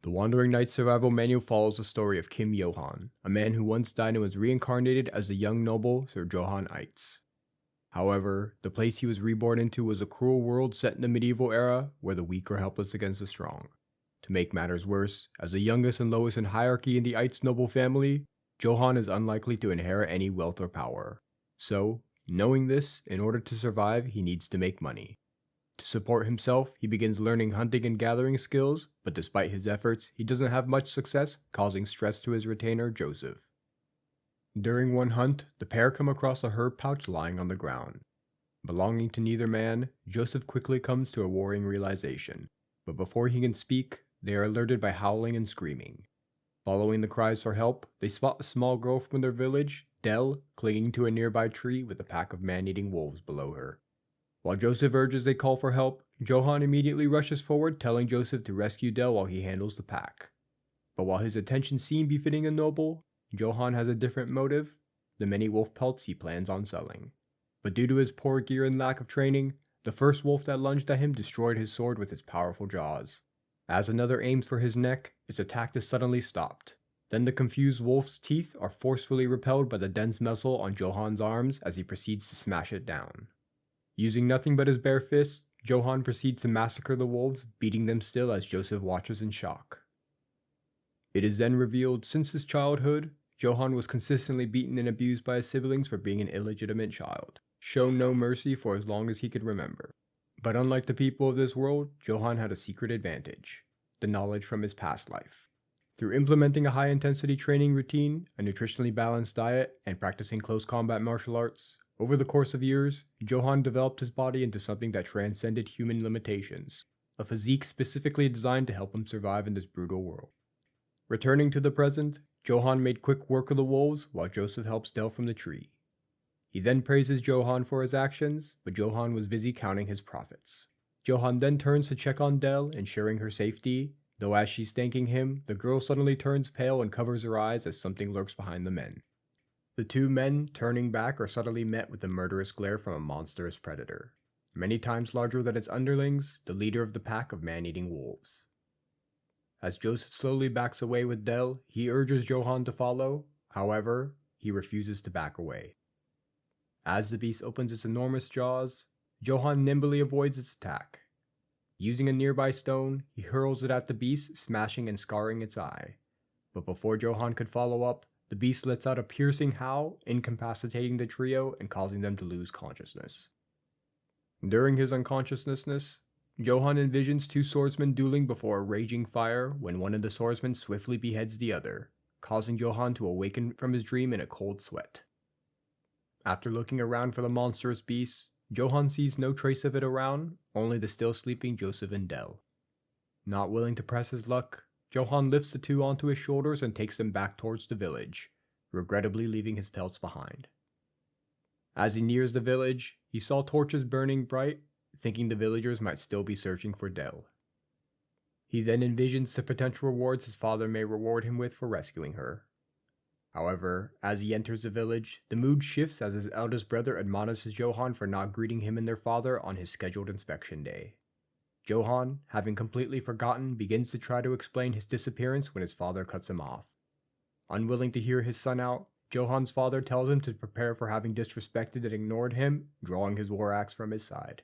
The Wandering Knight Survival Manual follows the story of Kim Johan, a man who once died and was reincarnated as the young noble Sir Johann Eitz. However, the place he was reborn into was a cruel world set in the medieval era where the weak are helpless against the strong. To make matters worse, as the youngest and lowest in hierarchy in the Eitz noble family, Johann is unlikely to inherit any wealth or power. So, knowing this, in order to survive, he needs to make money. To support himself, he begins learning hunting and gathering skills, but despite his efforts, he doesn't have much success, causing stress to his retainer, Joseph. During one hunt, the pair come across a herb pouch lying on the ground. Belonging to neither man, Joseph quickly comes to a worrying realization, but before he can speak, they are alerted by howling and screaming. Following the cries for help, they spot a small girl from their village, Dell, clinging to a nearby tree with a pack of man-eating wolves below her. While Joseph urges they call for help, Johann immediately rushes forward, telling Joseph to rescue Dell while he handles the pack. But while his attentions seem befitting a noble, Johann has a different motive: the many wolf pelts he plans on selling. But due to his poor gear and lack of training, the first wolf that lunged at him destroyed his sword with its powerful jaws. As another aims for his neck, its attack is suddenly stopped. Then the confused wolf's teeth are forcefully repelled by the dense muscle on Johann's arms as he proceeds to smash it down. Using nothing but his bare fists, Johann proceeds to massacre the wolves, beating them still as Joseph watches in shock. It is then revealed since his childhood, Johann was consistently beaten and abused by his siblings for being an illegitimate child, shown no mercy for as long as he could remember. But unlike the people of this world, Johann had a secret advantage: the knowledge from his past life. Through implementing a high-intensity training routine, a nutritionally balanced diet, and practicing close combat martial arts, over the course of years, Johann developed his body into something that transcended human limitations, a physique specifically designed to help him survive in this brutal world. Returning to the present, Johann made quick work of the wolves while Joseph helps Dell from the tree. He then praises Johann for his actions, but Johann was busy counting his profits. Johann then turns to check on Dell, ensuring her safety, though as she's thanking him, the girl suddenly turns pale and covers her eyes as something lurks behind the men. The two men, turning back, are suddenly met with a murderous glare from a monstrous predator, many times larger than its underlings, the leader of the pack of man-eating wolves. As Joseph slowly backs away with Dell, he urges Johann to follow. However, he refuses to back away. As the beast opens its enormous jaws, Johann nimbly avoids its attack. Using a nearby stone, he hurls it at the beast, smashing and scarring its eye. But before Johann could follow up, the beast lets out a piercing howl, incapacitating the trio and causing them to lose consciousness. During his unconsciousness, Johann envisions two swordsmen dueling before a raging fire when one of the swordsmen swiftly beheads the other, causing Johann to awaken from his dream in a cold sweat. After looking around for the monstrous beast, Johann sees no trace of it around, only the still sleeping Joseph and Dell. Not willing to press his luck, Johann lifts the two onto his shoulders and takes them back towards the village, regrettably leaving his pelts behind. As he nears the village, he saw torches burning bright, thinking the villagers might still be searching for Dell. He then envisions the potential rewards his father may reward him with for rescuing her. However, as he enters the village, the mood shifts as his eldest brother admonishes Johann for not greeting him and their father on his scheduled inspection day. Johann, having completely forgotten, begins to try to explain his disappearance when his father cuts him off. Unwilling to hear his son out, Johann's father tells him to prepare for having disrespected and ignored him, drawing his war axe from his side.